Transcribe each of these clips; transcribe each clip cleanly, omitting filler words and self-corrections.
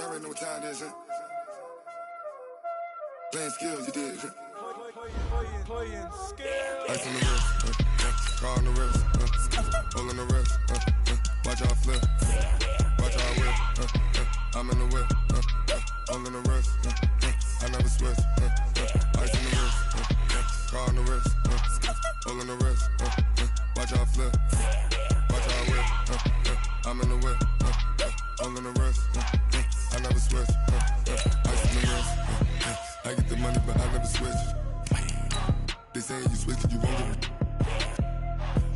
Y'all already know what time it is, huh? Playing skills, you did. Playing skills. Ice on the wrist, car on the wrist, hole in the wrist, watch out flip, watch out whip, I'm in the whip, hole in the wrist, I never switch, ice on the wrist, car on the wrist, hole in the wrist, watch out flip, watch out whip, I'm in the whip, hole in the wrist, I never switch, ice on the wrist, I get the money but I never switch. They saying you switch it, you won't get it.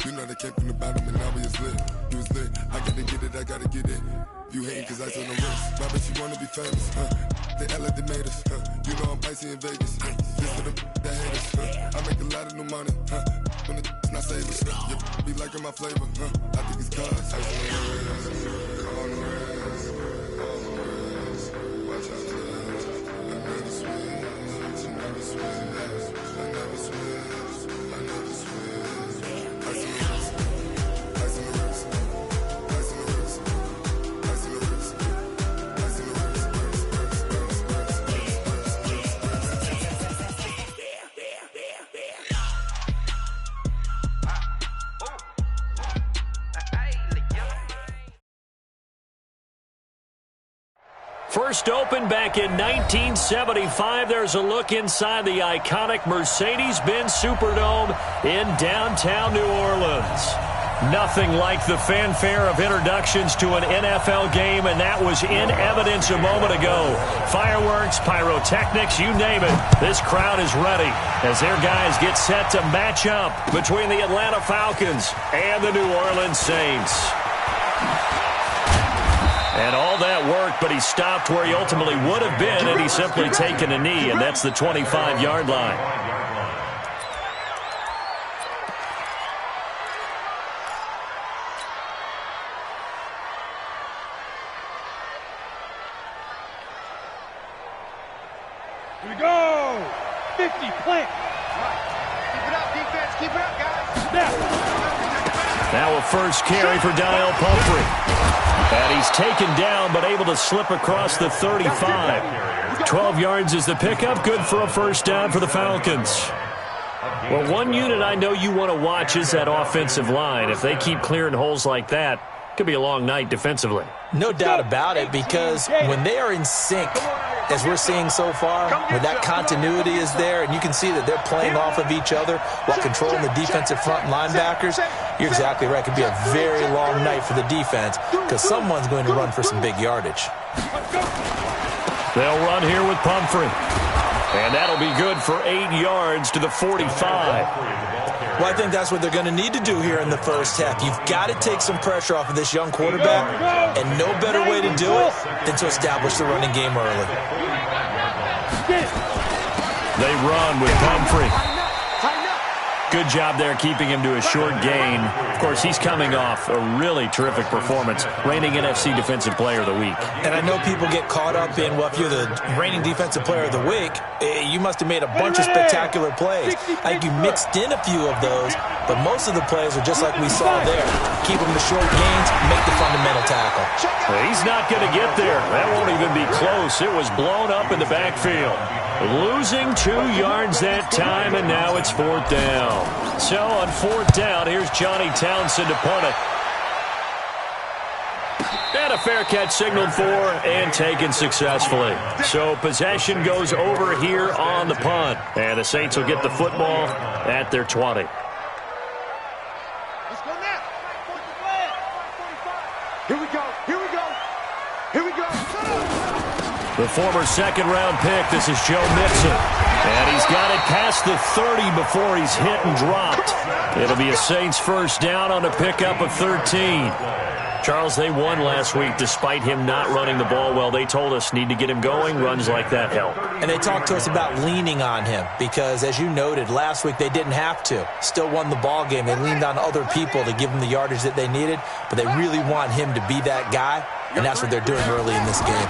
You know they came from the bottom and now we is lit. You was lit, I gotta get it, I gotta get it. You hating cause ice on the wrist. Why bet you wanna be famous, They act like they made us, You know I'm icy in Vegas, This for the that hate us, I make a lot of new money, When it's not savers, you be liking my flavor, I think it's cause ice on the wrist, on the wrist, on the wrist. Watch out, I never switch, I never switch. I never switch, I never switch. Ice in the wrist, ice in the wrist, ice in the wrist, ice in the wrist, ice in the wrist, First opened back in 1975, there's a look inside the iconic Mercedes-Benz Superdome in downtown New Orleans. Nothing like the fanfare of introductions to an NFL game, and that was in evidence a moment ago. Fireworks, pyrotechnics, you name it. This crowd is ready as their guys get set to match up between the Atlanta Falcons and the New Orleans Saints. And all that worked, but he stopped where he ultimately would have been, and he's simply taken a knee, and that's the 25-yard line. Here we go! 50, plant! Keep it up, defense, keep it up, guys! Snap! Now a first carry for Daniel Pumphrey. And he's taken down, but able to slip across the 35. 12 yards is the pickup. Good for a first down for the Falcons. Well, one unit I know you want to watch is that offensive line. If they keep clearing holes like that, it could be a long night defensively. No doubt about it, because when they are in sync, as we're seeing so far, when that continuity is there and you can see that they're playing off of each other while controlling the defensive front linebackers, you're exactly right. It could be a very long night for the defense because someone's going to run for some big yardage. They'll run here with Pumphrey. And that'll be good for 8 yards to the 45. Well, I think that's what they're going to need to do here in the first half. You've got to take some pressure off of this young quarterback, and no better way to do it than to establish the running game early. They run with Pumphrey. Good job there keeping him to a short gain. Of course, he's coming off a really terrific performance, reigning NFC Defensive Player of the Week. And I know people get caught up in, well, if you're the reigning Defensive Player of the Week, you must have made a bunch of spectacular plays. I think you mixed in a few of those, but most of the plays are just like we saw there. Keep them to short gains, make the fundamental tackle. He's not going to get there. That won't even be close. It was blown up in the backfield. Losing 2 yards that time, and now it's 4th down. So on 4th down, here's Johnny Townsend to punt it. And a fair catch signaled for and taken successfully. So possession goes over here on the punt. And the Saints will get the football at their 20. Let's go now. Here we go. Here we go. Here we go. The former second-round pick, this is Joe Mixon. And he's got it past the 30 before he's hit and dropped. It'll be a Saints first down on a pickup of 13. Charles, they won last week despite him not running the ball well. They told us need to get him going. Runs like that help. And they talked to us about leaning on him because, as you noted, last week they didn't have to. Still won the ball game. They leaned on other people to give them the yardage that they needed, but they really want him to be that guy, and that's what they're doing early in this game.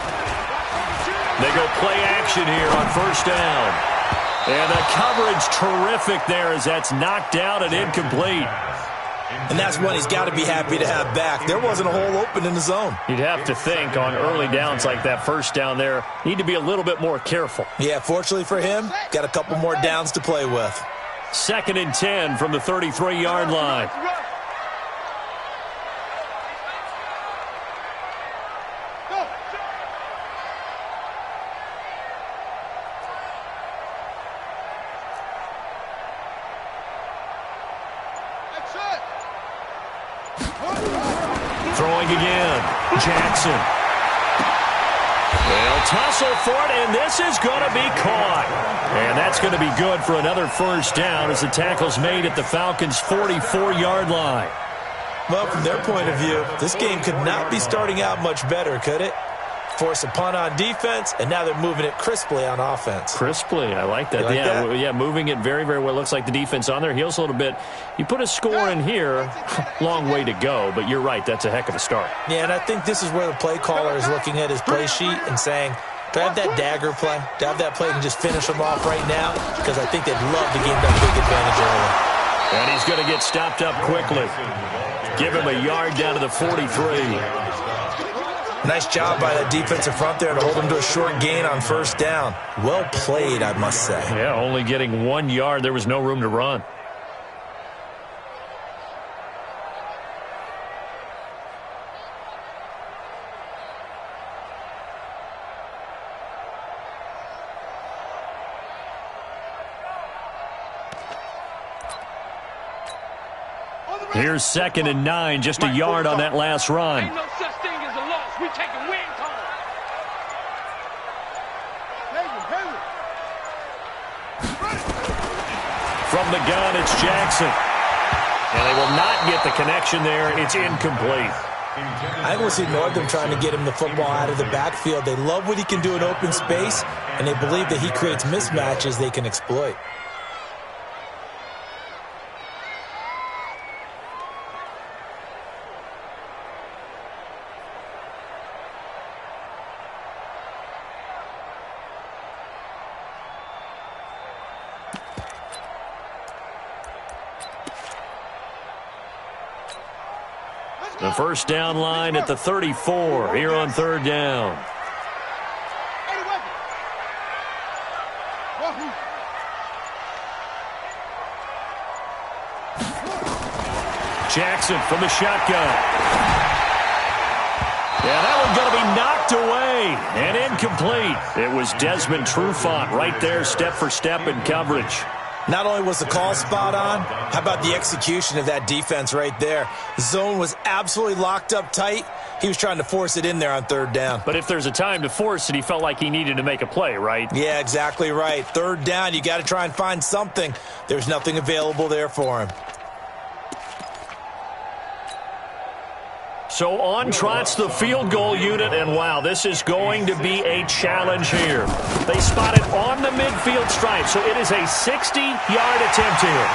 They go play action here on first down. And the coverage terrific there as that's knocked down and incomplete. And that's one he's got to be happy to have back. There wasn't a hole open in the zone. You'd have to think on early downs like that, first down there, need to be a little bit more careful. Yeah, fortunately for him, got a couple more downs to play with. 2nd and 10 from the 33-yard line. Throwing again. Jackson. They'll tussle for it, and this is going to be caught. And that's going to be good for another first down as the tackle's made at the Falcons' 44-yard line. Well, from their point of view, this game could not be starting out much better, could it? Force a punt on defense, and now they're moving it crisply on offense. Crisply, I like that. Like yeah, that? Yeah, moving it very, very well. Looks like the defense on their heels a little bit. You put a score in here, long way to go, but you're right, that's a heck of a start. Yeah, and I think this is where the play caller is looking at his play sheet and saying, do I have that dagger play? Do I have that play and just finish them off right now? Because I think they'd love to gain that big advantage early. And he's going to get stopped up quickly. Give him a yard down to the 43. Nice job by that defensive front there to hold him to a short gain on first down. Well played, I must say. Yeah, only getting 1 yard. There was no room to run. Here's 2nd and 9, just a yard on that last run. Ain't no such thing as a loss. We take a win call. From the gun, it's Jackson. And they will not get the connection there. It's incomplete. I will see Northam trying to get him the football out of the backfield. They love what he can do in open space, and they believe that he creates mismatches they can exploit. The first down line at the 34 here on 3rd down. Jackson from the shotgun. Yeah, that one's going to be knocked away and incomplete. It was Desmond Trufant right there, step for step in coverage. Not only was the call spot on, how about the execution of that defense right there? The zone was absolutely locked up tight. He was trying to force it in there on 3rd down. But if there's a time to force it, he felt like he needed to make a play, right? Yeah, exactly right. 3rd down, you got to try and find something. There's nothing available there for him. So on trots the field goal unit, and wow, this is going to be a challenge here. They spot it on the midfield stripe, so it is a 60-yard attempt here.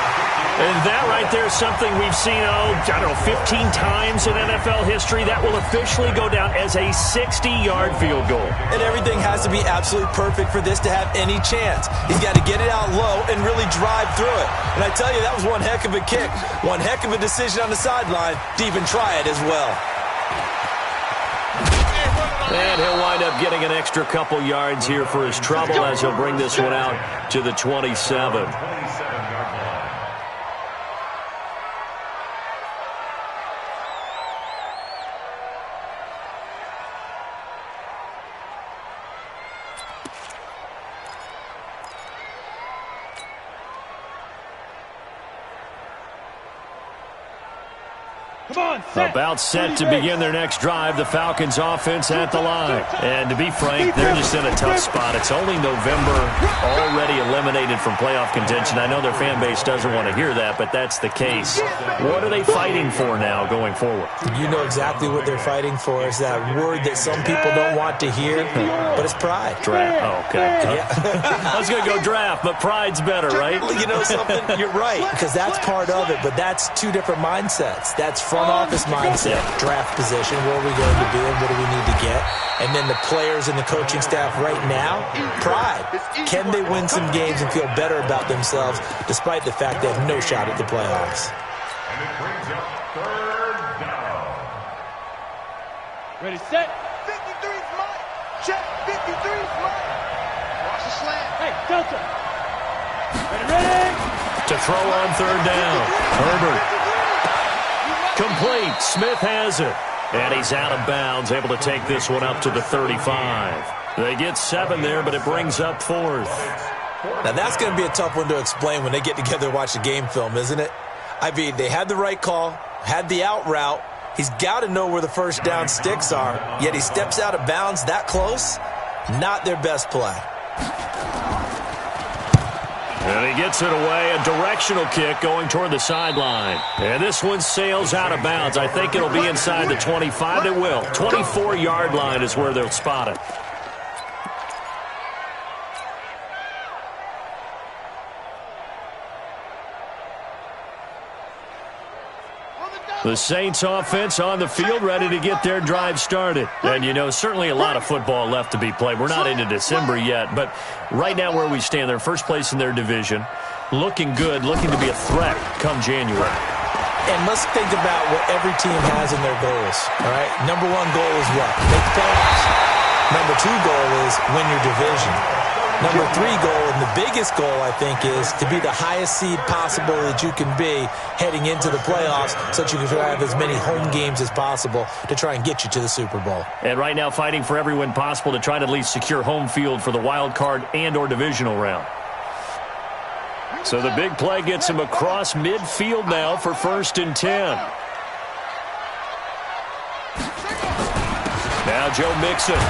And that right there is something we've seen, I don't know, 15 times in NFL history. That will officially go down as a 60-yard field goal. And everything has to be absolutely perfect for this to have any chance. He's got to get it out low and really drive through it. And I tell you, that was one heck of a kick. One heck of a decision on the sideline to even try it as well. And he'll wind up getting an extra couple yards here for his trouble as he'll bring this one out to the 27. About set to begin their next drive, the Falcons offense at the line. And to be frank, they're just in a tough spot. It's only November, already eliminated from playoff contention. I know their fan base doesn't want to hear that, but that's the case. What are they fighting for now going forward? You know exactly what they're fighting for. Is that word that some people don't want to hear, but it's pride. Draft. Oh, okay. Yeah. I was going to go draft, but pride's better, right? You know something? You're right, because that's part of it, but that's two different mindsets. That's front office mindset, draft position, where are we going to be and what do we need to get? And then the players and the coaching staff right now, pride. Can they win some games and feel better about themselves despite the fact they have no shot at the playoffs? And it brings up third down. Ready, set. 53's mine. Check. 53's mine. Watch the slant. Hey, Delta. Ready. To throw on third down. Herbert. Complete. Smith has it. And he's out of bounds, able to take this one up to the 35. They get 7 there, but it brings up 4th. Now, that's going to be a tough one to explain when they get together and watch the game film, isn't it? I mean, they had the right call, had the out route. He's got to know where the first down sticks are, yet he steps out of bounds that close. Not their best play. And he gets it away, a directional kick going toward the sideline. And this one sails out of bounds. I think it'll be inside the 25. It will. 24-yard line is where they'll spot it. The Saints offense on the field, ready to get their drive started. And, you know, certainly a lot of football left to be played. We're not into December yet, but right now where we stand, they're first place in their division, looking good, looking to be a threat come January. And let's think about what every team has in their goals, all right? Number 1 goal is what? Make the playoffs. Number 2 goal is win your division. Number 3 goal, and the biggest goal, I think, is to be the highest seed possible that you can be heading into the playoffs so that you can have as many home games as possible to try and get you to the Super Bowl. And right now fighting for every win possible to try to at least secure home field for the wild card and or divisional round. So the big play gets him across midfield now for 1st and 10. Now Joe Mixon.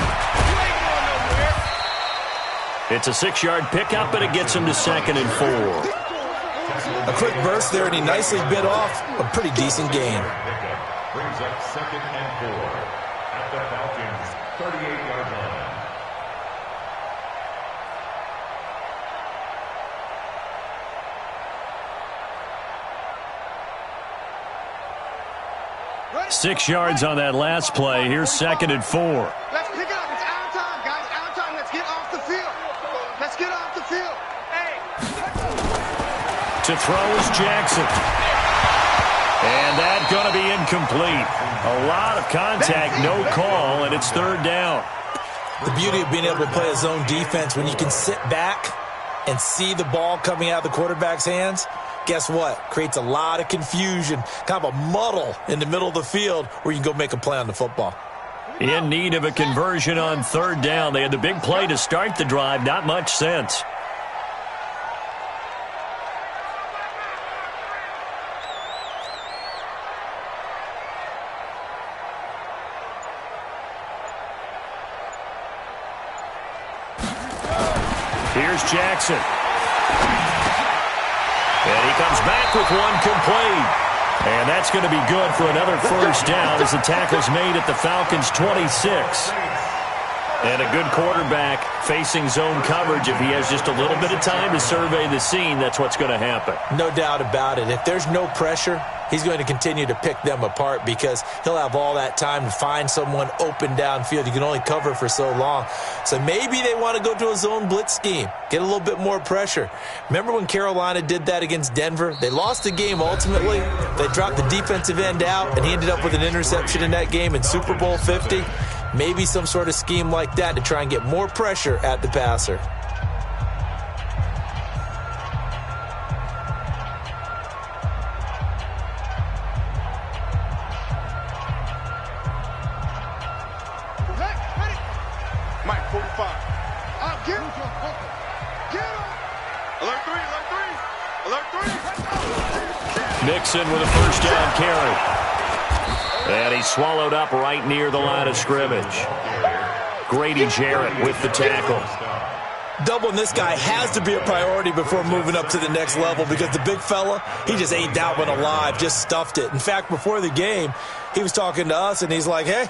It's a 6-yard pickup, but it gets him to 2nd and 4. A quick burst there, and he nicely bit off a pretty decent gain. Brings up 2nd and 4 at the Falcons' 38-yard line. Ready? 6 yards on that last play. Here's 2nd and 4. Let's pick it up. It's out of time, guys. Out of time. Let's get off the field. Let's get off the field. Hey. To throw is Jackson. And that's going to be incomplete. A lot of contact, no call, and it's 3rd down. The beauty of being able to play a zone defense, when you can sit back and see the ball coming out of the quarterback's hands, guess what? Creates a lot of confusion, kind of a muddle in the middle of the field where you can go make a play on the football. In need of a conversion on 3rd down. They had the big play to start the drive. Not much sense. Here's Jackson. And he comes back with one complete. And that's going to be good for another 1st down as the tackle's made at the Falcons' 26. And a good quarterback facing zone coverage. If he has just a little bit of time to survey the scene, that's what's going to happen. No doubt about it. If there's no pressure, he's going to continue to pick them apart because he'll have all that time to find someone open downfield. You can only cover for so long. So maybe they want to go to a zone blitz scheme, get a little bit more pressure. Remember when Carolina did that against Denver? They lost the game ultimately. They dropped the defensive end out, and he ended up with an interception in that game in Super Bowl 50. Maybe some sort of scheme like that to try and get more pressure at the passer. Mike, 45. Get him. Get him. Alert 3. Mixon with a 1st down carry. And he's swallowed up right near the line of scrimmage. Grady Jarrett with the tackle. Doubling this guy has to be a priority before moving up to the next level because the big fella, he just ate that one alive, just stuffed it. In fact, before the game, he was talking to us, and he's like, hey,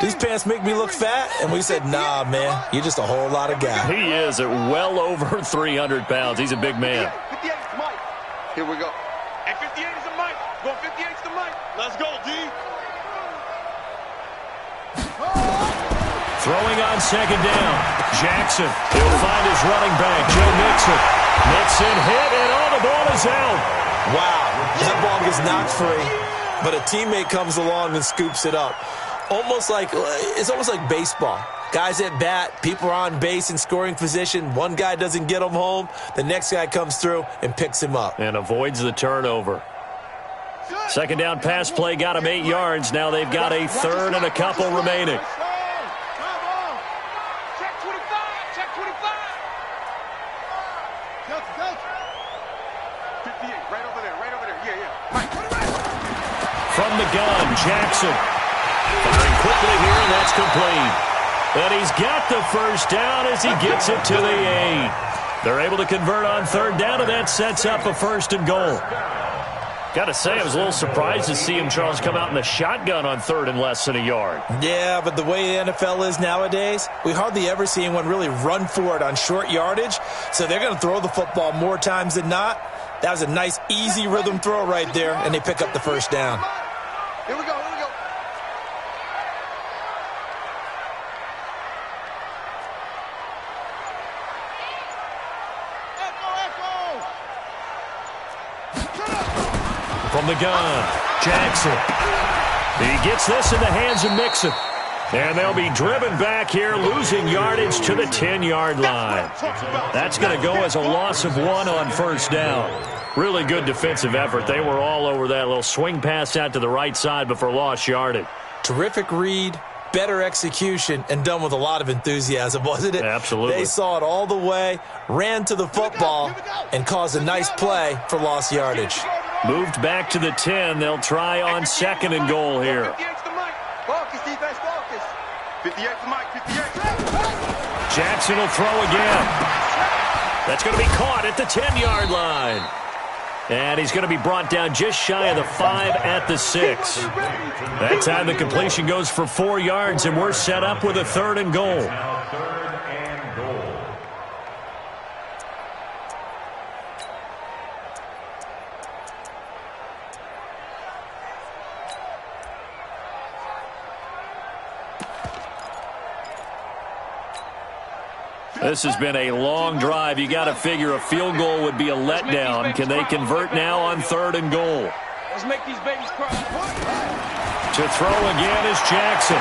these pants make me look fat? And we said, nah, man, you're just a whole lot of guy. He is at well over 300 pounds. He's a big man. 58 is Mike. Here we go. Hey, 58 is the Mike. Going 58 is the Mike. Let's go, D. Throwing on 2nd down. Jackson. He'll find his running back, Joe Mixon. Mixon hit, and the ball is out. Wow. Does that ball is knocked free, but a teammate comes along and scoops it up. It's almost like baseball. Guys at bat, people are on base in scoring position. One guy doesn't get him home. The next guy comes through and picks him up. And avoids the turnover. Second down pass play got him 8 yards. Now they've got a third and a couple remaining. From the gun, Jackson. Firing quickly here, and that's complete. And he's got the first down as he gets it to the 8. They're able to convert on third down, and that sets up a first and goal. Got to say, I was a little surprised to see him, Charles, come out in the shotgun on third and less than a yard. Yeah, but the way the NFL is nowadays, we hardly ever see anyone really run for it on short yardage. So they're going to throw the football more times than not. That was a nice, easy rhythm throw right there, and they pick up the first down. Here we go, here we go. From the gun, Jackson. He gets this in the hands of Mixon. And they'll be driven back here, losing yardage to the 10-yard line. That's going to go as a loss of 1 on first down. Really good defensive effort. They were all over that little swing pass out to the right side before lost yardage. Terrific read, better execution, and done with a lot of enthusiasm, wasn't it? Absolutely. They saw it all the way, ran to the football, and caused a nice play for lost yardage. Moved back to the 10. They'll try on second and goal here. Focus, defense, focus. 58 to Mike, 58. Jackson will throw again. That's going to be caught at the 10-yard line. And he's going to be brought down just shy of the 5 at the 6. That time the completion goes for 4 yards, and we're set up with a third and goal. This has been a long drive. You got to figure a field goal would be a letdown. Can they convert now on third and goal? Let's make these babies cry. To throw again is Jackson.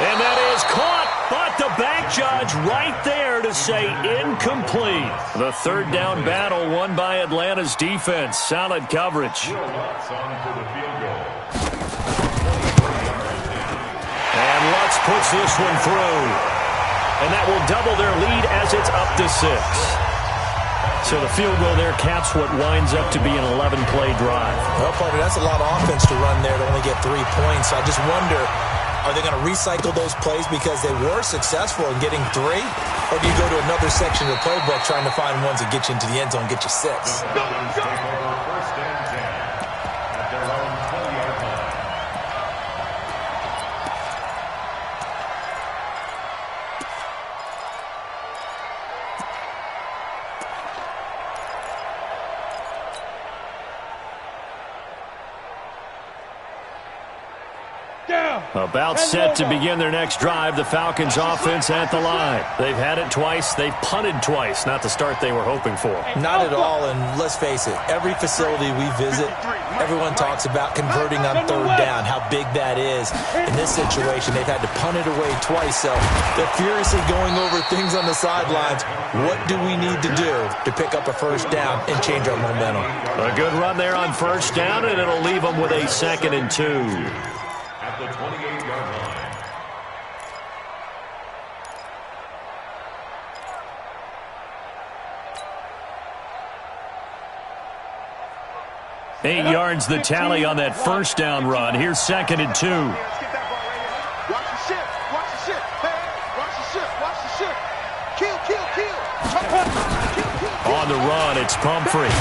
And that is caught, but the back judge right there to say incomplete. The third down battle won by Atlanta's defense. Solid coverage. And Lutz puts this one through. And that will double their lead as it's up to 6. So the field goal there caps what winds up to be an 11-play drive. Well, partner, that's a lot of offense to run there to only get 3 points. I just wonder, are they going to recycle those plays because they were successful in getting 3? Or do you go to another section of the playbook trying to find ones that get you into the end zone and get you 6? About set to begin their next drive, the Falcons offense at the line. They've had it twice. They've punted twice. Not the start they were hoping for. Not at all, and let's face it, every facility we visit, everyone talks about converting on third down, how big that is. In this situation, they've had to punt it away twice, so they're furiously going over things on the sidelines. What do we need to do to pick up a first down and change our momentum? A good run there on first down, and it'll leave them with a 2nd and 2. The 28-yard line. Eight yards the tally on that first down run. Here's 2nd and 2. Watch the ship, watch the ship. Hey, watch the ship, watch the ship. Kill, kill, kill. On the run, it's Pumphrey.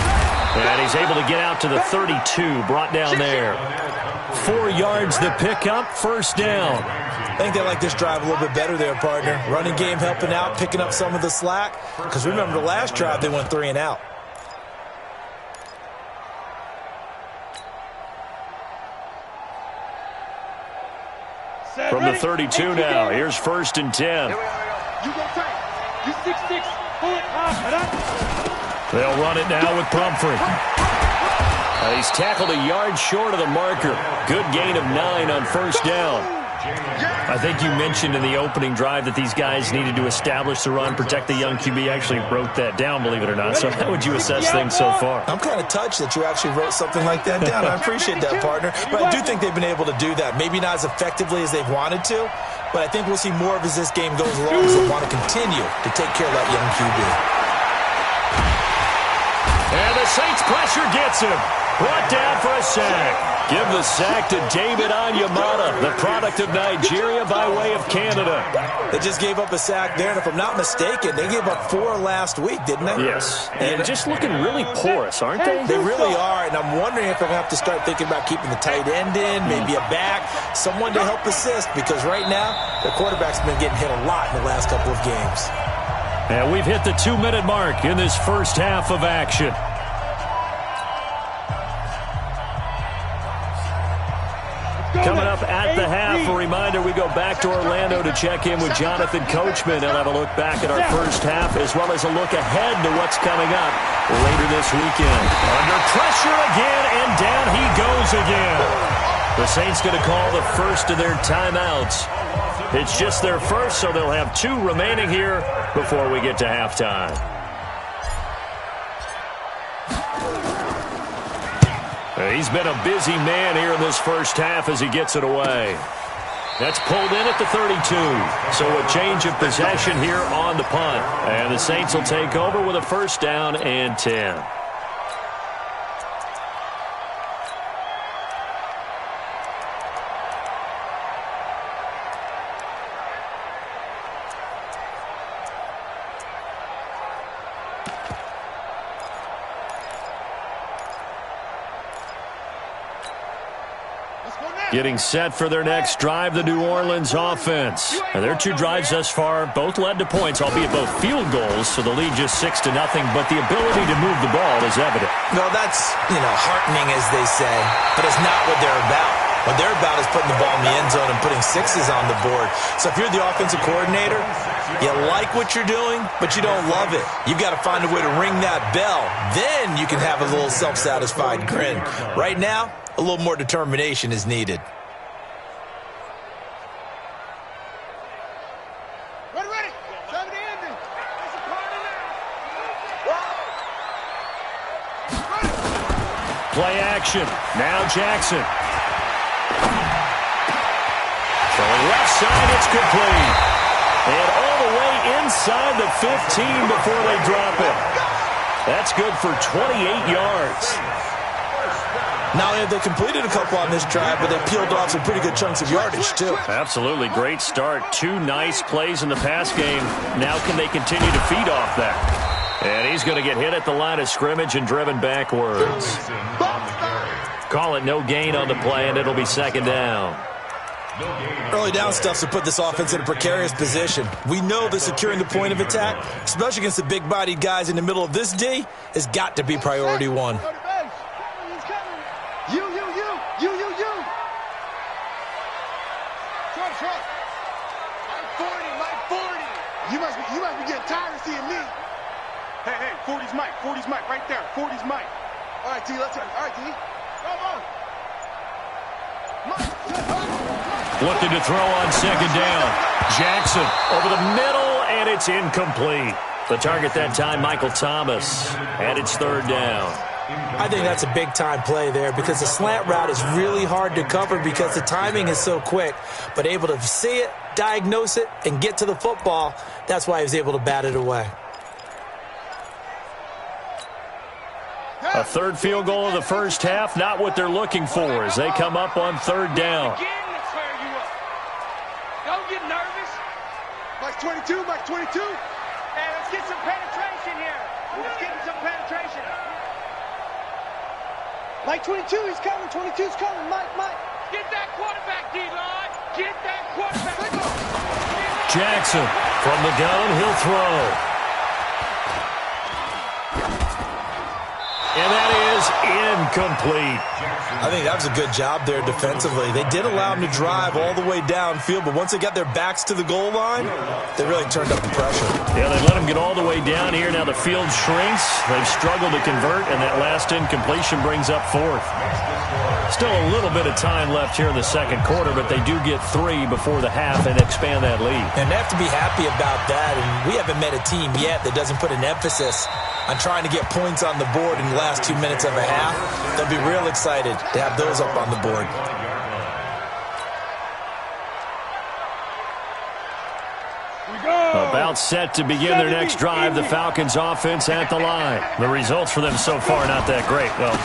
And he's able to get out to the 32, brought down there. 4 yards the pickup, first down. I think they like this drive a little bit better there, partner. Running game helping out, picking up some of the slack. Because remember, the last drive they went 3 and out. From the 32 now, here's 1st and 10. You go tight. You 6'6". Pull it hard. They'll run it now with Pumphrey. He's tackled a yard short of the marker. Good gain of 9 on first down. I think you mentioned in the opening drive that these guys needed to establish the run, protect the young QB. Actually wrote that down, believe it or not. So how would you assess things so far? I'm kind of touched that you actually wrote something like that down. I appreciate that, partner. But I do think they've been able to do that. Maybe not as effectively as they've wanted to, but I think we'll see more of as this game goes along as they want to continue to take care of that young QB. And the Saints pressure gets him. Brought down for a sack. Give the sack to David Onyemata, the product of Nigeria by way of Canada. They just gave up a sack there, and if I'm not mistaken, they gave up 4 last week, didn't they? Yes, and just looking really porous, aren't they? They really are, and I'm wondering if I'm going to have to start thinking about keeping the tight end in, maybe a back, someone to help assist, because right now, the quarterback's been getting hit a lot in the last couple of games. And we've hit the 2-minute mark in this first half of action. Coming up at the half, a reminder, we go back to Orlando to check in with Jonathan Coachman. He'll have a look back at our first half as well as a look ahead to what's coming up later this weekend. Under pressure again, and down he goes again. The Saints going to call the first of their timeouts. It's just their first, so they'll have 2 remaining here before we get to halftime. He's been a busy man here in this first half as he gets it away. That's pulled in at the 32. So a change of possession here on the punt. And the Saints will take over with a first down and 10. Getting set for their next drive, the New Orleans offense. Now, their 2 drives thus far both led to points, albeit both field goals, so the lead just 6-0, but the ability to move the ball is evident. Well, that's, heartening, as they say, but it's not what they're about. What they're about is putting the ball in the end zone and putting 6s on the board. So if you're the offensive coordinator, you like what you're doing, but you don't love it. You've got to find a way to ring that bell. Then you can have a little self-satisfied grin. Right now, a little more determination is needed. Ready. Time to end it. It's a party now. Play action. Now Jackson. Throwing left side, it's complete. And all the way inside the 15 before they drop it. That's good for 28 yards. Not only have they completed a couple on this drive, but they peeled off some pretty good chunks of yardage, too. Absolutely. Great start. 2 nice plays in the pass game. Now can they continue to feed off that? And he's going to get hit at the line of scrimmage and driven backwards. Call it no gain on the play, and it'll be second down. Early down stuff to put this offense in a precarious position. We know that securing the point of attack, especially against the big-bodied guys in the middle of this D, has got to be priority 1. You. Trump. Mike 40. You must be getting tired of seeing me. Hey, 40's Mike, right there. 40's Mike. All right, T, let's go. All right, T. Come on. Looking to throw on second down. Jackson over the middle, and it's incomplete. The target that time, Michael Thomas, and it's third down. I think that's a big-time play there because the slant route is really hard to cover because the timing is so quick. But able to see it, diagnose it, and get to the football, that's why he was able to bat it away. A third field goal of the first half, not what they're looking for as they come up on third down. Don't get nervous. Mike 22. Hey, let's get some penetration here. Let's get some penetration. Mike 22, he's coming. 22's coming. Mike. Get that quarterback, D-line. Get that quarterback. Jackson from the gun, he'll throw. And that is incomplete. I think that was a good job there defensively. They did allow them to drive all the way downfield, but once they got their backs to the goal line, they really turned up the pressure. Yeah, they let them get all the way down here. Now the field shrinks. They've struggled to convert, and that last incompletion brings up fourth. Still a little bit of time left here in the second quarter, but they do get 3 before the half and expand that lead. And they have to be happy about that, and we haven't met a team yet that doesn't put an emphasis on trying to get points on the board in the last 2 minutes of a half. They'll be real excited to have those up on the board. About set to begin their next drive, the Falcons offense at the line. The results for them so far, not that great. Well,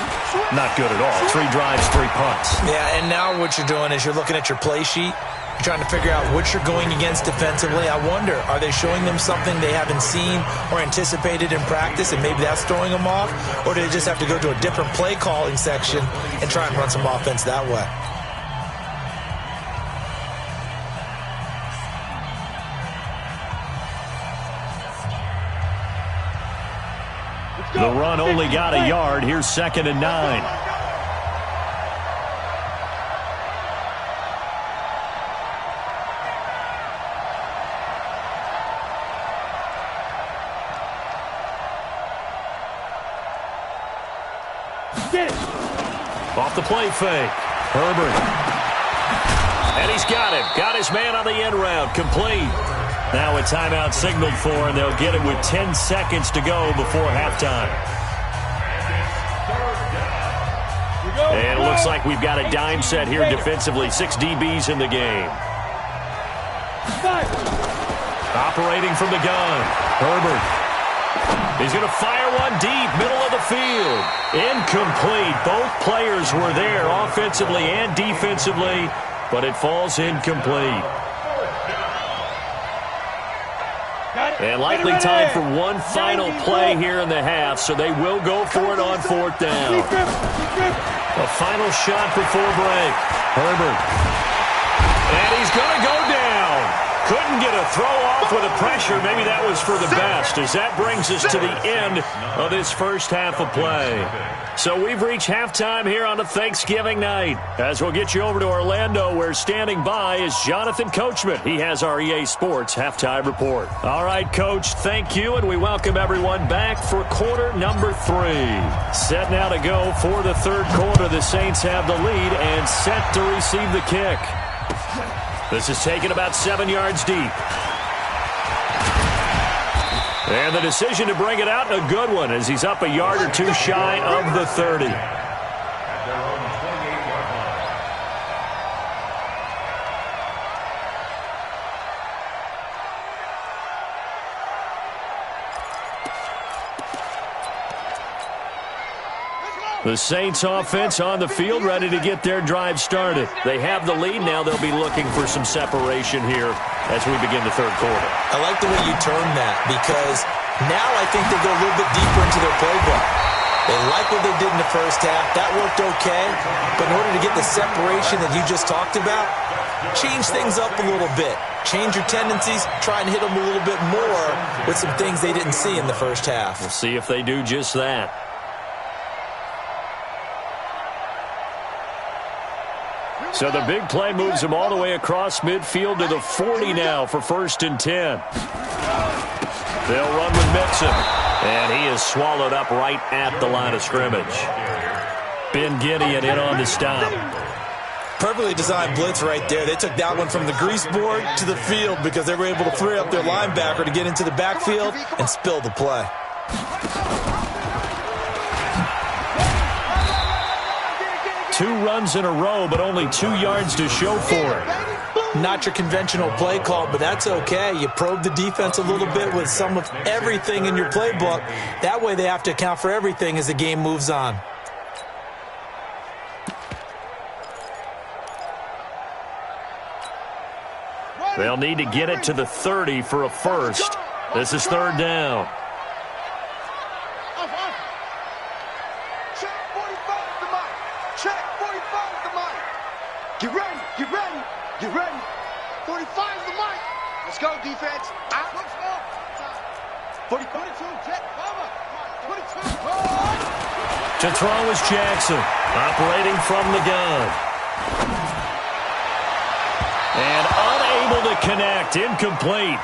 not good at all. 3 drives, 3 punts. Yeah, and now what you're doing is you're looking at your play sheet. You're trying to figure out what you're going against defensively. I wonder, are they showing them something they haven't seen or anticipated in practice, and maybe that's throwing them off? Or do they just have to go to a different play calling section and try and run some offense that way? The run only got a yard. Here's 2nd and 9. Off the play fake. Herbert. And he's got him. Got his man on the end route. Complete. Now a timeout signaled for, and they'll get it with 10 seconds to go before halftime. And it looks like we've got a dime set here defensively. 6 DBs in the game. Operating from the gun. Herbert. He's going to fire one deep, middle of the field. Incomplete. Both players were there offensively and defensively, but it falls incomplete. And likely time for one final play here in the half, so they will go for it on 4th down. A final shot before break. Herbert. And he's going to go down. Couldn't get a throw off with the pressure. Maybe that was for the best, as that brings us to the end of this first half of play. So we've reached halftime here on a Thanksgiving night. As we'll get you over to Orlando, where standing by is Jonathan Coachman. He has our EA Sports halftime report. All right, Coach, thank you, and we welcome everyone back for quarter number 3. Set now to go for the third quarter. The Saints have the lead and set to receive the kick. This is taken about 7 yards deep. And the decision to bring it out, a good one, as he's up a yard or 2 shy of the 30. The Saints offense on the field, ready to get their drive started. They have the lead. Now they'll be looking for some separation here as we begin the third quarter. I like the way you term that, because now I think they go a little bit deeper into their playbook. They like what they did in the first half. That worked okay. But in order to get the separation that you just talked about, change things up a little bit. Change your tendencies. Try and hit them a little bit more with some things they didn't see in the first half. We'll see if they do just that. So the big play moves him all the way across midfield to the 40 now for 1st and 10. They'll run with Mixon. And he is swallowed up right at the line of scrimmage. Ben Gideon in on the stop. Perfectly designed blitz right there. They took that one from the grease board to the field because they were able to free up their linebacker to get into the backfield and spill the play. Two runs in a row, but only 2 yards to show for it. Not your conventional play call, but that's okay. You probe the defense a little bit with some of everything in your playbook. That way they have to account for everything as the game moves on. They'll need to get it to the 30 for a first. This is 3rd down. Get ready, get ready, get ready. 45 is the mic. Let's go, defense. Out. 40, 42, check, cover. 22. To throw is Jackson, operating from the gun. And unable to connect, incomplete.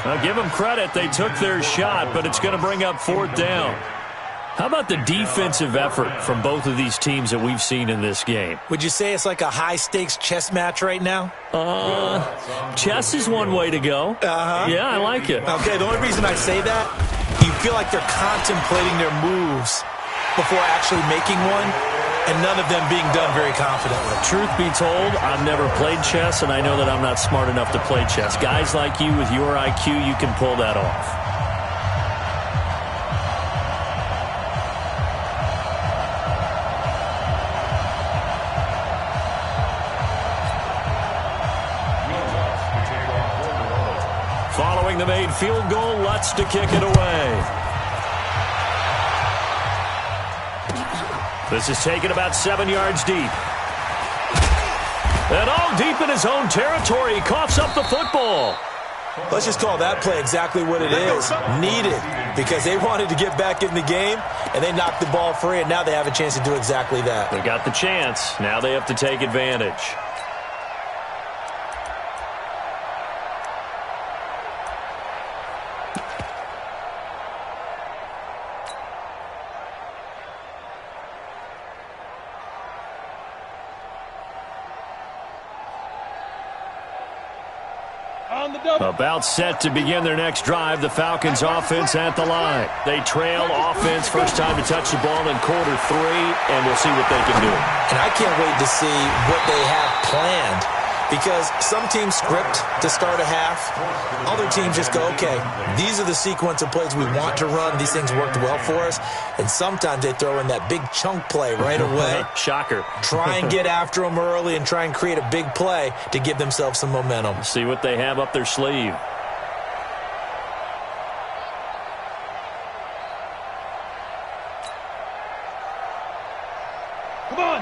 Now give them credit, they took their shot, but it's going to bring up 4th down. How about the defensive effort from both of these teams that we've seen in this game? Would you say it's like a high-stakes chess match right now? Chess is one way to go. Yeah, I like it. Okay, the only reason I say that, you feel like they're contemplating their moves before actually making one, and none of them being done very confidently. Truth be told, I've never played chess, and I know that I'm not smart enough to play chess. Guys like you with your IQ, you can pull that off. Following the made field goal, Lutz to kick it away. This is taken about 7 yards deep. And all deep in his own territory. He coughs up the football. Let's just call that play exactly what it is. Needed, because they wanted to get back in the game, and they knocked the ball free, and now they have a chance to do exactly that. They got the chance. Now they have to take advantage. About set to begin their next drive. The Falcons offense at the line. They trail offense, first time to touch the ball in quarter 3, and we'll see what they can do. And I can't wait to see what they have planned, because some teams script to start a half. Other teams just go, okay, these are the sequence of plays we want to run. These things worked well for us. And sometimes they throw in that big chunk play right away. Shocker. Try and get after them early and try and create a big play to give themselves some momentum. See what they have up their sleeve.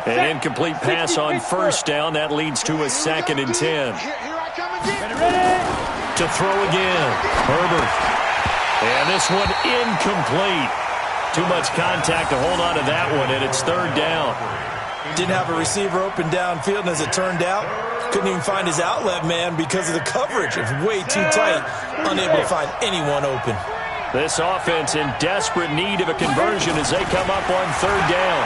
An incomplete pass on first down. That leads to a 2nd and 10. To throw again. Herbert. And this one incomplete. Too much contact to hold on to that one, and it's 3rd down. Didn't have a receiver open downfield, and as it turned out, couldn't even find his outlet man because of the coverage. It's way too tight. Unable to find anyone open. This offense in desperate need of a conversion as they come up on 3rd down.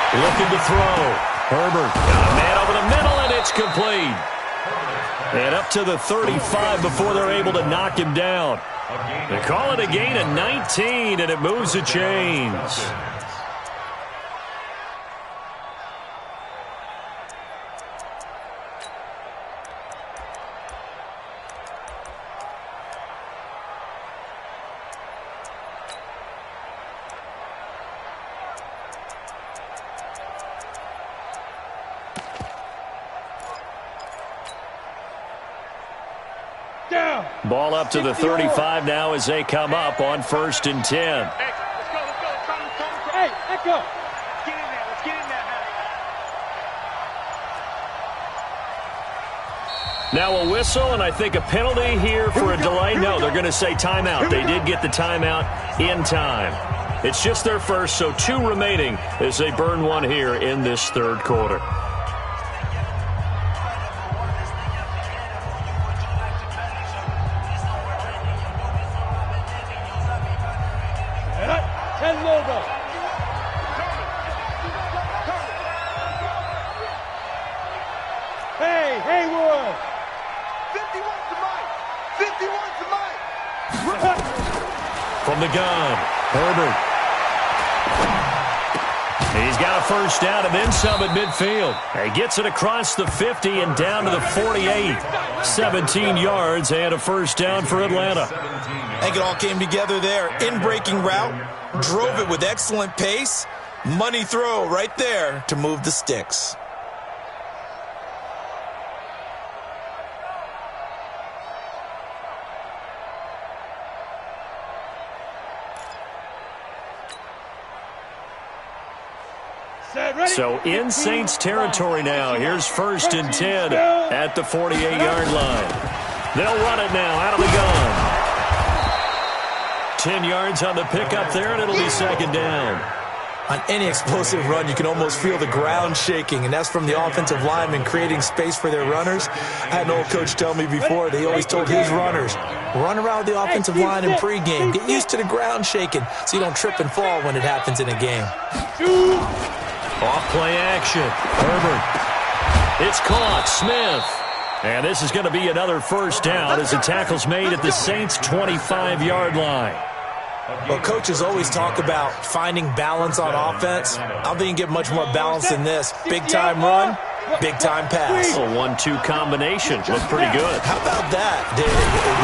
Looking to throw. Herbert got a man over the middle, and it's complete. And up to the 35 before they're able to knock him down. They call it a gain of 19, and it moves the chains. Ball up to the 35 now as they come up on 1st and 10. Hey, let's go. Hey, let's go. Let's get in there. Let's get in there. Now a whistle, and I think a penalty here for a delay. No, they're going to say timeout. They did get the timeout in time. It's just their first, so 2 remaining as they burn one here in this 3rd quarter. From the gun, Herbert. He's got a first down and then some at midfield. He gets it across the 50 and down to the 48. 17 yards and a first down for Atlanta. I think it all came together there. In-breaking route, drove it with excellent pace. Money throw right there to move the sticks. So in Saints territory now. Here's 1st and 10 at the 48-yard line. They'll run it now out of the gun. 10 yards on the pickup there, and it'll be 2nd down. On any explosive run, you can almost feel the ground shaking, and that's from the offensive linemen creating space for their runners. I had an old coach tell me before, they always told his runners, run around the offensive line in pregame. Get used to the ground shaking so you don't trip and fall when it happens in a game. Off play action. Herbert. It's caught. Smith. And this is going to be another first down as the tackle's made at the Saints' 25-yard line. Well, coaches always talk about finding balance on offense. I don't think you can get much more balance than this. Big-time run, big-time pass. A 1-2 combination. Looked pretty good. How about that?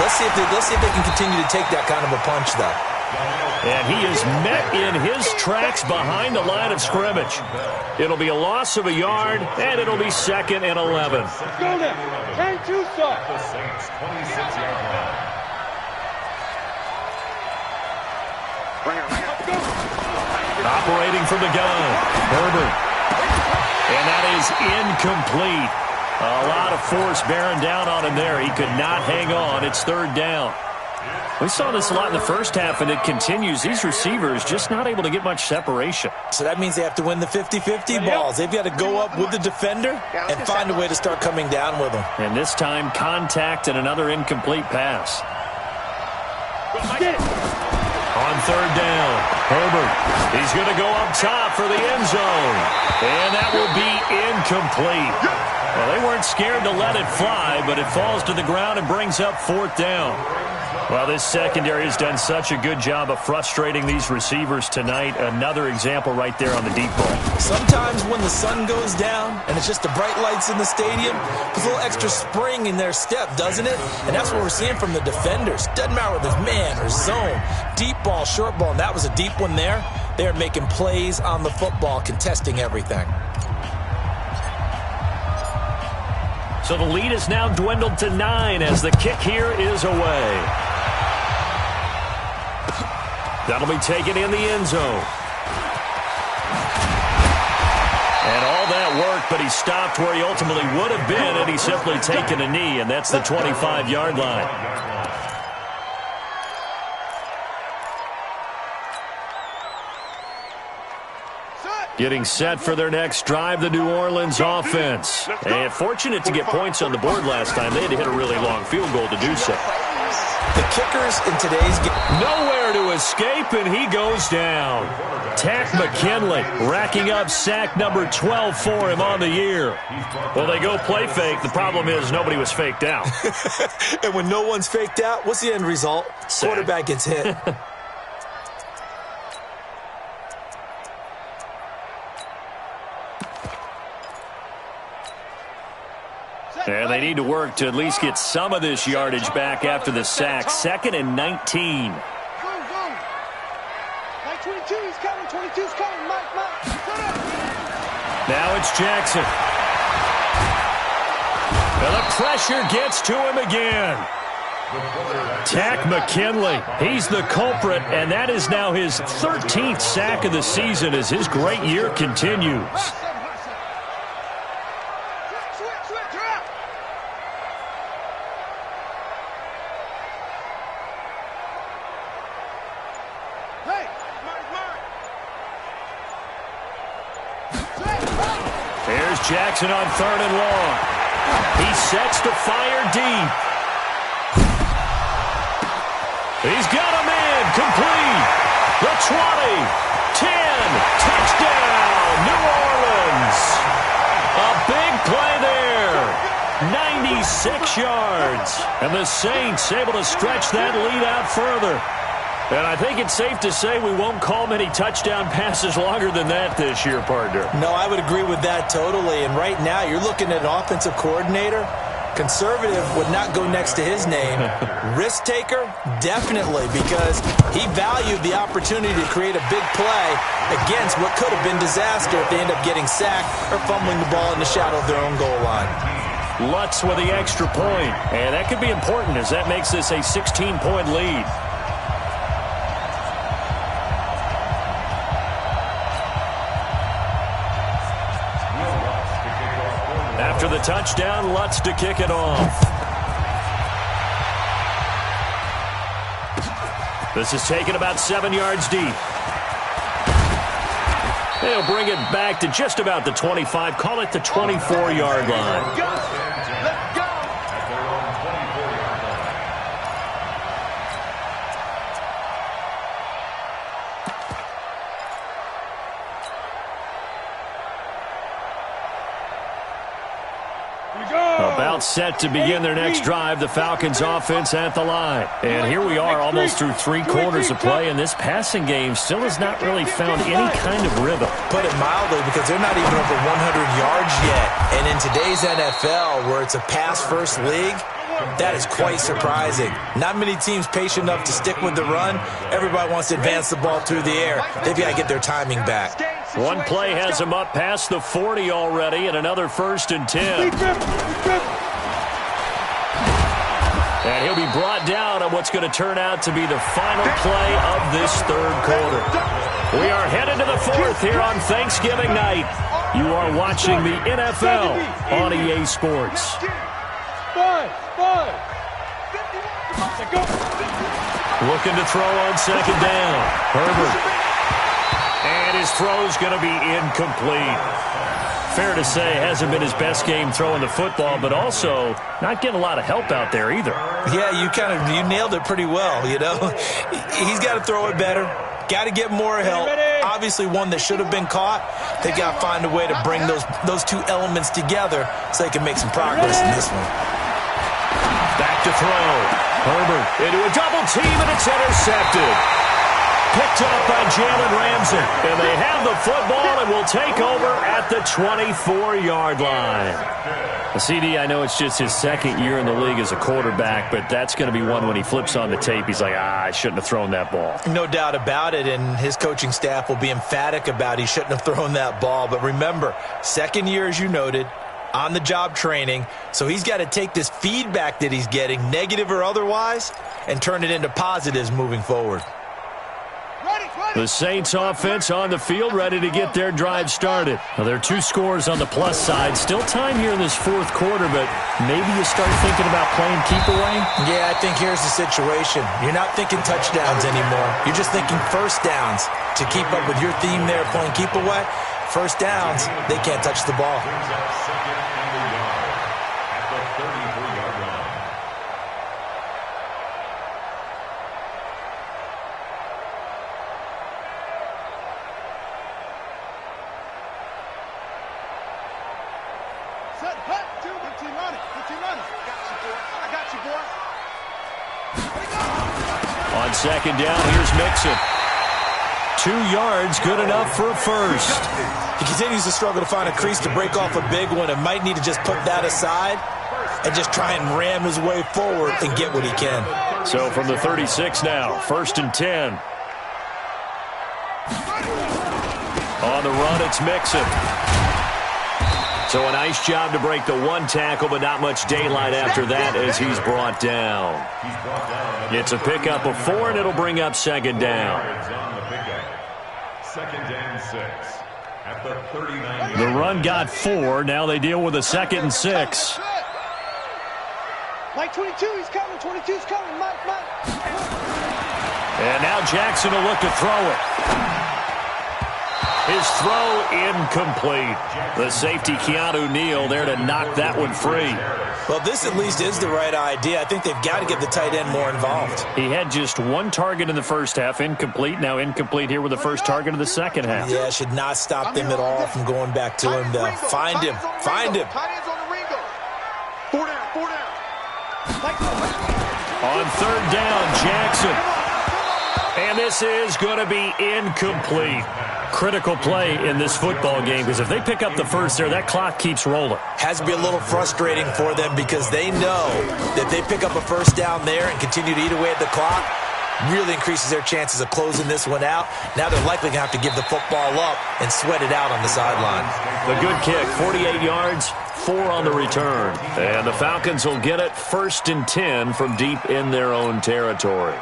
Let's see if they can continue to take that kind of a punch, though. And he is met in his tracks behind the line of scrimmage. It'll be a loss of a yard, and it'll be 2nd and 11. Go now. 10-2 start. The Saints' 26-yard line. Operating from the gun, Herbert. And that is incomplete. A lot of force bearing down on him there. He could not hang on. It's 3rd down. We saw this a lot in the first half, and it continues. These receivers just not able to get much separation. So that means they have to win the 50-50 balls. They've got to go up with the defender and find a way to start coming down with them. And this time, contact and another incomplete pass. On 3rd down, Herbert. He's going to go up top for the end zone. And that will be incomplete. Well, they weren't scared to let it fly, but it falls to the ground and brings up 4th down. Well, this secondary has done such a good job of frustrating these receivers tonight. Another example right there on the deep ball. Sometimes when the sun goes down and it's just the bright lights in the stadium, there's a little extra spring in their step, doesn't it? And that's what we're seeing from the defenders. Doesn't matter whether it's man or zone, deep ball, short ball, and that was a deep one there. They're making plays on the football, contesting everything. So the lead is now dwindled to 9 as the kick here is away. That'll be taken in the end zone. And all that work, but he stopped where he ultimately would have been, and he's simply taken a knee, and that's the 25-yard line. Getting set for their next drive, the New Orleans offense. And fortunate to get points on the board last time. They had to hit a really long field goal to do so. The kickers in today's game. Nowhere to escape, and he goes down. Takk McKinley racking up sack number 12 for him on the year. Well, they go play fake. The problem is nobody was faked out. And when no one's faked out, what's the end result? Sack. Quarterback gets hit. And they need to work to at least get some of this yardage back after the sack. 2nd and 19. Mike 22, he's coming. 22's coming. Mike. Now it's Jackson. And the pressure gets to him again. Takk McKinley, he's the culprit, and that is now his 13th sack of the season as his great year continues. Here's Jackson on 3rd and long. He sets to fire deep. He's got him in. Complete. The 20. 10. Touchdown. New Orleans. A big play there. 96 yards. And the Saints able to stretch that lead out further. And I think it's safe to say we won't call many touchdown passes longer than that this year, partner. No, I would agree with that totally. And right now, you're looking at an offensive coordinator. Conservative would not go next to his name. Risk taker, definitely, because he valued the opportunity to create a big play against what could have been disaster if they end up getting sacked or fumbling the ball in the shadow of their own goal line. Lutz with the extra point. And that could be important as that makes this a 16-point lead. After the touchdown, Lutz to kick it off. This is taken about 7 yards deep. They'll bring it back to just about the 25. Call it the 24-yard line. Let's go. Let's go. At their own 24-yard line. About set to begin their next drive, the Falcons offense at the line. And here we are almost through 3 quarters of play, and this passing game still has not really found any kind of rhythm. Put it mildly, because they're not even over 100 yards yet. And in today's NFL, where it's a pass-first league, that is quite surprising. Not many teams patient enough to stick with the run. Everybody wants to advance the ball through the air. They've got to get their timing back. One play has him up past the 40 already, and another 1st and 10. And he'll be brought down on what's going to turn out to be the final play of this 3rd quarter. We are headed to the 4th here on Thanksgiving night. You are watching the NFL on EA Sports. Looking to throw on 2nd down. Herbert. And his throw's going to be incomplete. Fair to say, hasn't been his best game throwing the football, but also not getting a lot of help out there either. Yeah, you nailed it pretty well, you know. He's got to throw it better. Got to get more help. Obviously one that should have been caught. They got to find a way to bring those 2 elements together so they can make some progress in this one. Back to throw. Herbert into a double team, and it's intercepted. Picked up by Jalen Ramsey. And they have the football and will take over at the 24-yard line. CD, I know it's just his 2nd year in the league as a quarterback, but that's going to be one when he flips on the tape. He's like, I shouldn't have thrown that ball. No doubt about it, and his coaching staff will be emphatic about he shouldn't have thrown that ball. But remember, 2nd year, as you noted, on-the-job training, so he's got to take this feedback that he's getting, negative or otherwise, and turn it into positives moving forward. The Saints offense on the field, ready to get their drive started. Now, there are 2 scores on the plus side. Still time here in this 4th quarter, but maybe you start thinking about playing keep away? Yeah, I think here's the situation. You're not thinking touchdowns anymore. You're just thinking 1st downs. To keep up with your theme there, playing keep away, 1st downs, they can't touch the ball. Brings up 2nd and a yard at the 33-yard line. On 2nd down, here's Mixon. 2 yards, good enough for a 1st. He continues to struggle to find a crease to break off a big one and might need to just put that aside and just try and ram his way forward and get what he can. So from the 36 now, 1st and 10. On the run, it's Mixon. So a nice job to break the 1 tackle, but not much daylight after that as he's brought down. It's a pickup of 4, and it'll bring up 2nd down. 2nd and 6 at the 39. The run got 4. Now they deal with a 2nd and 6. Mike 22, he's coming. 22's coming. Mike. And now Jackson will look to throw it. His throw incomplete. The safety, Keanu Neal, there to knock that one free. Well, this at least is the right idea. I think they've got to get the tight end more involved. He had just 1 target in the 1st half, incomplete. Now incomplete here with the 1st target of the 2nd half. Yeah, should not stop them at all from going back to him, though. Find him. Find him. Four down. On 3rd down, Jackson. And this is going to be incomplete. Critical play in this football game, because if they pick up the 1st there, that clock keeps rolling. Has to be a little frustrating for them because they know that they pick up a 1st down there and continue to eat away at the clock, really increases their chances of closing this one out. Now they're likely going to have to give the football up and sweat it out on the sideline. The good kick, 48 yards, 4 on the return. And the Falcons will get it 1st and 10 from deep in their own territory.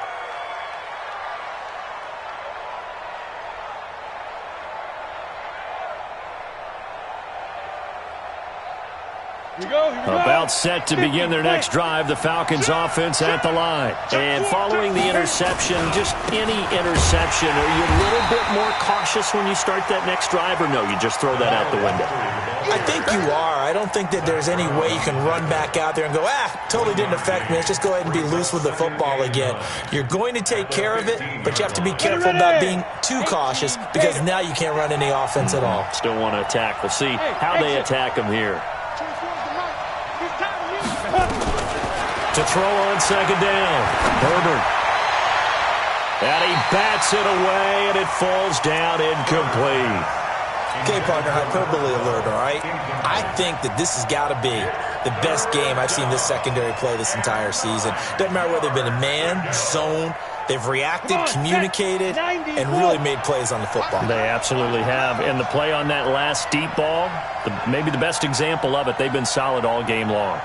About set to begin their next drive, the Falcons offense at the line. And following the interception, just any interception, are you a little bit more cautious when you start that next drive, or no, you just throw that out the window? I think you are. I don't think that there's any way you can run back out there and go, totally didn't affect me. Let's just go ahead and be loose with the football again. You're going to take care of it, but you have to be careful about being too cautious because now you can't run any offense at all. Still want to attack. We'll see how they attack them here. To throw on second down, Herbert. And he bats it away, and it falls down incomplete. Okay, partner, hyperbole alert, all right? I think that this has got to be the best game I've seen this secondary play this entire season. Doesn't matter whether they've been in man, zone, they've reacted, communicated, and really made plays on the football. They absolutely have. And the play on that last deep ball, maybe the best example of it, they've been solid all game long.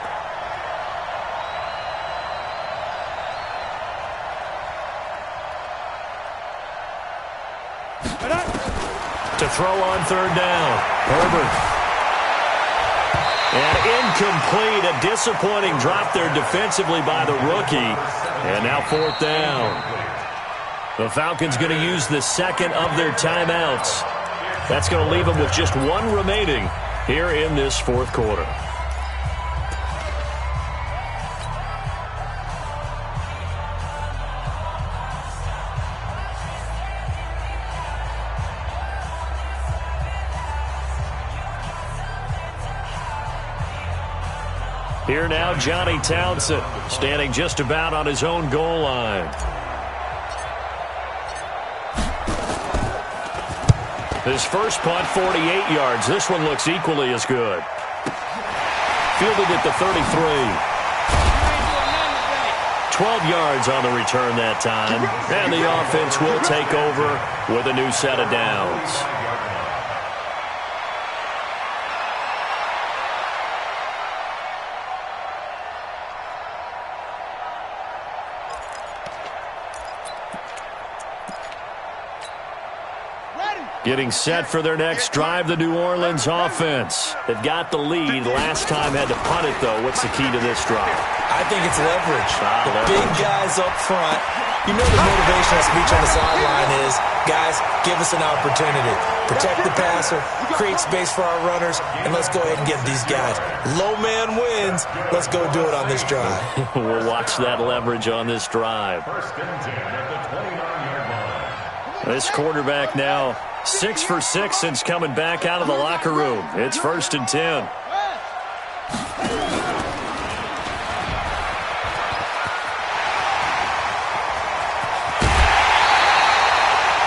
To throw on third down, Herbert. And incomplete, a disappointing drop there defensively by the rookie. And now fourth down. The Falcons going to use the second of their timeouts. That's going to leave them with just one remaining here in this fourth quarter. Here now, Johnny Townsend, standing just about on his own goal line. His first punt, 48 yards. This one looks equally as good. Fielded at the 33. 12 yards on the return that time. And the offense will take over with a new set of downs. Getting set for their next drive, the New Orleans offense. They've got the lead. Last time had to punt it, though. What's the key to this drive? I think it's leverage. Big guys up front. You know the motivational speech on the sideline is, guys, give us an opportunity. Protect the passer, create space for our runners, and let's go ahead and get these guys. Low man wins. Let's go do it on this drive. We'll watch that leverage on this drive. This quarterback now 6 for 6 since coming back out of the locker room. It's 1st and 10.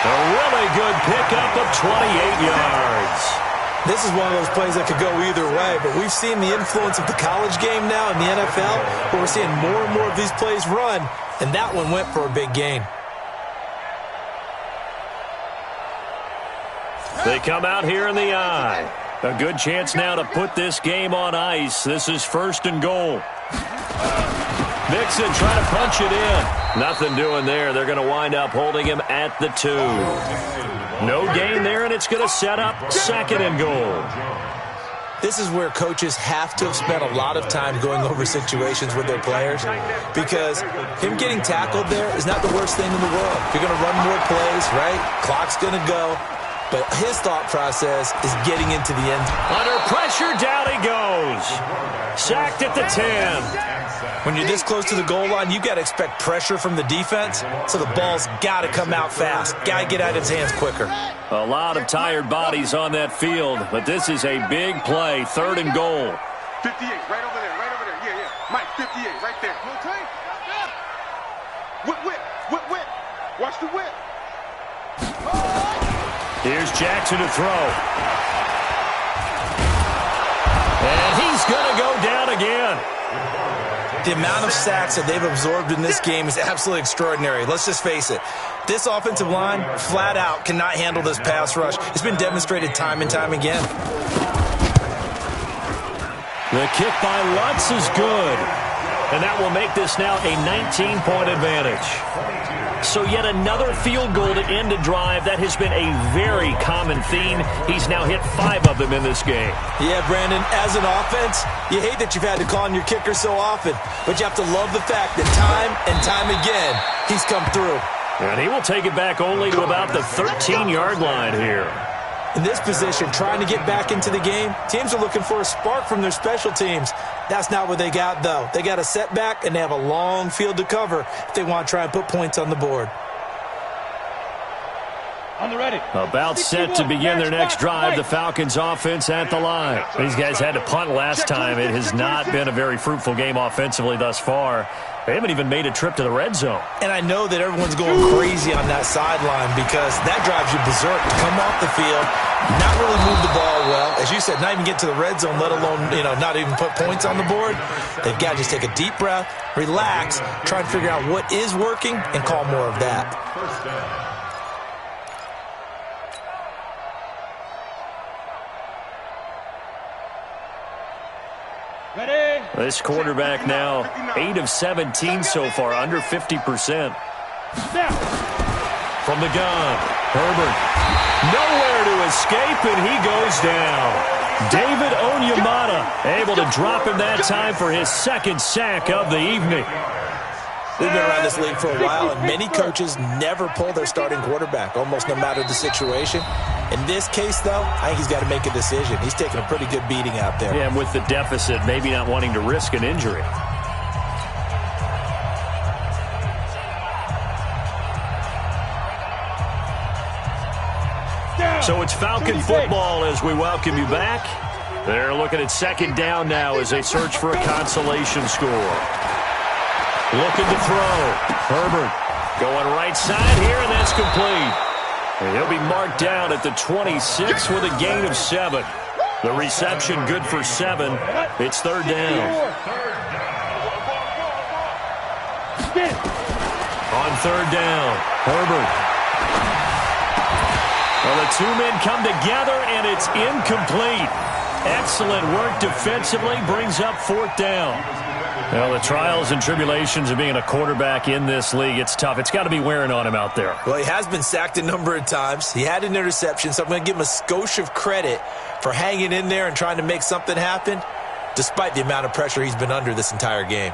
A really good pickup of 28 yards. This is one of those plays that could go either way, but we've seen the influence of the college game now in the NFL, where we're seeing more and more of these plays run, and that one went for a big gain. They come out here in the eye. A good chance now to put this game on ice. This is 1st and goal. Mixon trying to punch it in. Nothing doing there. They're going to wind up holding him at the 2. No gain there, and it's going to set up 2nd and goal. This is where coaches have to have spent a lot of time going over situations with their players, because him getting tackled there is not the worst thing in the world. You're going to run more plays, right? Clock's going to go. But his thought process is getting into the end. Under pressure, down he goes. Sacked at the 10. When you're this close to the goal line, you've got to expect pressure from the defense, so the ball's got to come out fast. Got to get out of his hands quicker. A lot of tired bodies on that field, but this is a big play. 3rd and goal. 58, right over there, right over there. Yeah, yeah. Mike, 58, right there. Whip. Watch the whip. Here's Jackson to throw. And he's going to go down again. The amount of sacks that they've absorbed in this game is absolutely extraordinary. Let's just face it. This offensive line, flat out, cannot handle this pass rush. It's been demonstrated time and time again. The kick by Lutz is good. And that will make this now a 19-point advantage. So yet another field goal to end a drive. That has been a very common theme. He's now hit 5 of them in this game. Yeah, Brandon, as an offense, you hate that you've had to call on your kicker so often, but you have to love the fact that time and time again, he's come through. And he will take it back only to about the 13-yard line here. In this position, trying to get back into the game, teams are looking for a spark from their special teams. That's not what they got, though. They got a setback, and they have a long field to cover if they want to try and put points on the board. On the ready. About set to begin their next drive, the Falcons offense at the line. These guys had to punt last time. It has not been a very fruitful game offensively thus far. They haven't even made a trip to the red zone. And I know that everyone's going crazy on that sideline because that drives you berserk to come off the field, not really move the ball well. As you said, not even get to the red zone, let alone, not even put points on the board. They've got to just take a deep breath, relax, try and figure out what is working, and call more of that. First down. Ready. This quarterback now 8 of 17 so far, under 50%. Snap. From the gun, Herbert. Nowhere to escape, and he goes down. David Onyemata able to drop him that time for his second sack of the evening. We've been around this league for a while, and many coaches never pull their starting quarterback, almost no matter the situation. In this case, though, I think he's got to make a decision. He's taking a pretty good beating out there. Yeah, and with the deficit, maybe not wanting to risk an injury. So it's Falcon football as we welcome you back. They're looking at second down now as they search for a consolation score. Looking to throw. Herbert going right side here, and that's complete. And he'll be marked down at the 26 with a gain of 7. The reception good for 7. It's third down. On third down, Herbert. Well, the two men come together, and it's incomplete. Excellent work defensively, brings up fourth down. Well, the trials and tribulations of being a quarterback in this league, it's tough. It's got to be wearing on him out there. Well, he has been sacked a number of times. He had an interception, so I'm going to give him a skosh of credit for hanging in there and trying to make something happen, despite the amount of pressure he's been under this entire game.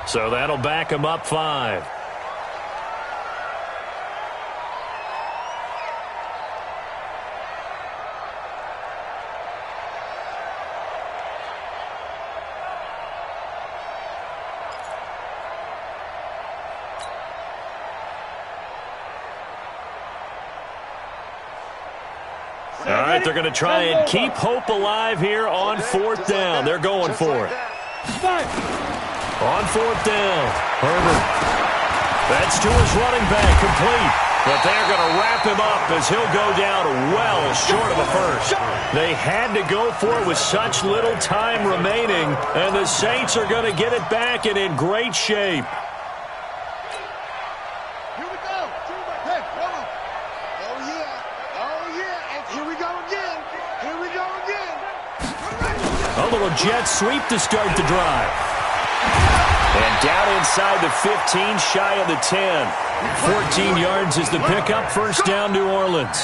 So that'll back him up 5. All right, they're going to try and keep hope alive here on fourth down. They're going for it. On fourth down, Herbert. That's to his running back, complete. But they're going to wrap him up as he'll go down well short of a first. They had to go for it with such little time remaining, and the Saints are going to get it back and in great shape. Here we go. Hey, hold on. Oh, yeah. Oh, yeah. And here we go again. Here we go again. A little jet sweep to start the drive. And down inside the 15, shy of the 10. 14 yards is the pickup, first down New Orleans.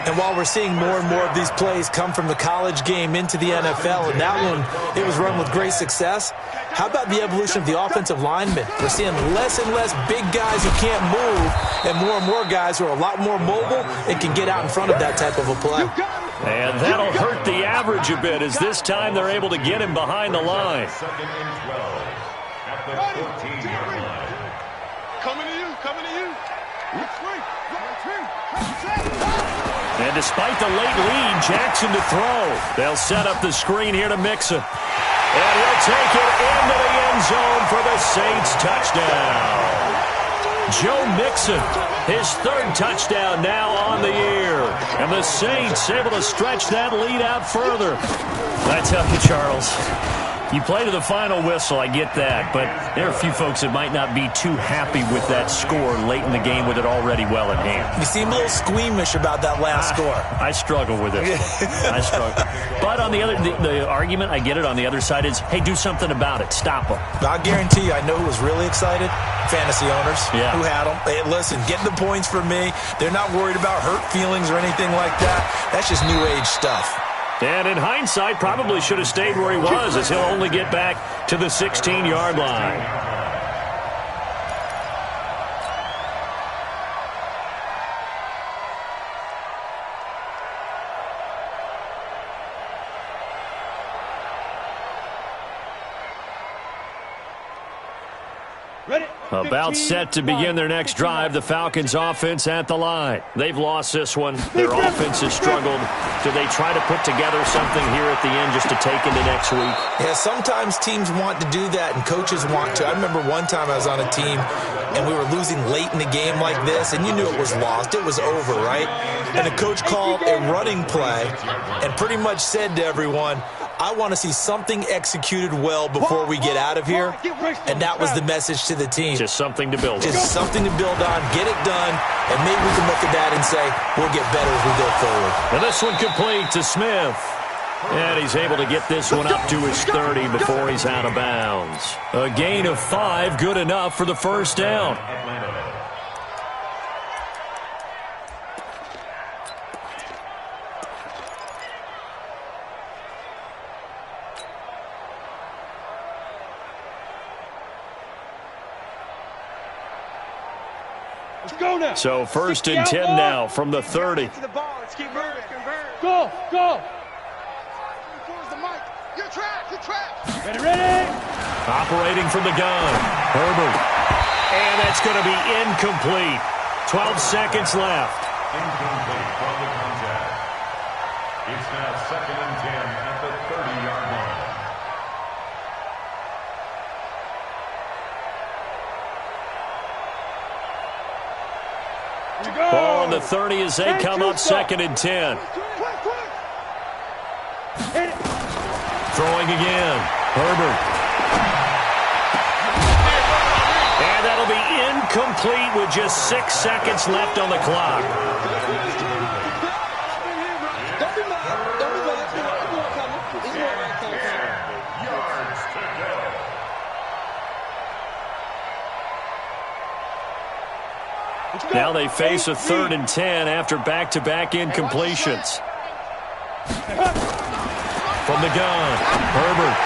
And while we're seeing more and more of these plays come from the college game into the NFL, and that one, it was run with great success, how about the evolution of the offensive linemen? We're seeing less and less big guys who can't move and more guys who are a lot more mobile and can get out in front of that type of a play. And that'll hurt the average a bit as this time they're able to get him behind the line. Second and 12 at the 14-yard line. Coming to you. Coming to you. And despite the late lead, Jackson to throw. They'll set up the screen here to Mixon. And he'll take it into the end zone for the Saints touchdown. Joe Mixon, his third touchdown now on the year. And the Saints able to stretch that lead out further. I tell you, Charles, you play to the final whistle, I get that, but there are a few folks that might not be too happy with that score late in the game with it already well in hand. You seem a little squeamish about that last score. I struggle with it. I struggle. But on the other, the argument, I get it, on the other side is, hey, do something about it. Stop them. I guarantee you, I know who was really excited. Fantasy owners who had them. Hey, listen, get the points for me. They're not worried about hurt feelings or anything like that. That's just new age stuff. And in hindsight, probably should have stayed where he was, as he'll only get back to the 16-yard line. About set to begin their next drive, the Falcons offense at the line. They've lost this one. Their offense has struggled. Do they try to put together something here at the end just to take into next week? Yeah, sometimes teams want to do that and coaches want to. I remember one time I was on a team and we were losing late in the game like this, and you knew it was lost. It was over, right? And the coach called a running play and pretty much said to everyone, I want to see something executed well before we get out of here. And that was the message to the team. Just something to build on. Just something to build on, get it done, and maybe we can look at that and say, we'll get better as we go forward. And this one complete to Smith. And he's able to get this one up to his 30 before he's out of bounds. A gain of 5, good enough for the first down. So 1st and 10 now from the 30. Go, go. You're trapped. Ready. Operating from the gun. Herbert. And that's going to be incomplete. 12 seconds left. Incomplete from the contact. It's now 2nd and 10 at the 30-yard line. Ball on the 30 as they come up 2nd and 10. Throwing again. Herbert. And that'll be incomplete with just 6 seconds left on the clock. Now they face a 3rd and 10 after back-to-back incompletions. From the gun, Herbert.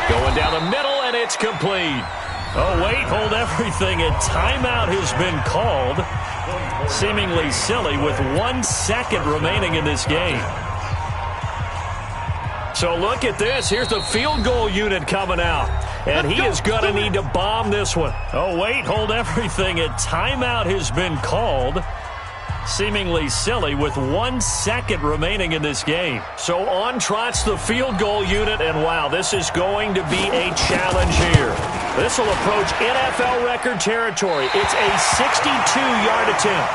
Going down the middle, and it's complete. Oh, wait, hold everything. A timeout has been called. Seemingly silly with 1 second remaining in this game. So look at this. Here's the field goal unit coming out. And he is going to need to bomb this one. Oh, wait, hold everything. A timeout has been called. Seemingly silly with 1 second remaining in this game. So on trots the field goal unit, and wow, this is going to be a challenge here. This will approach NFL record territory. It's a 62-yard attempt.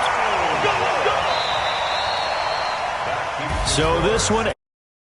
So this one...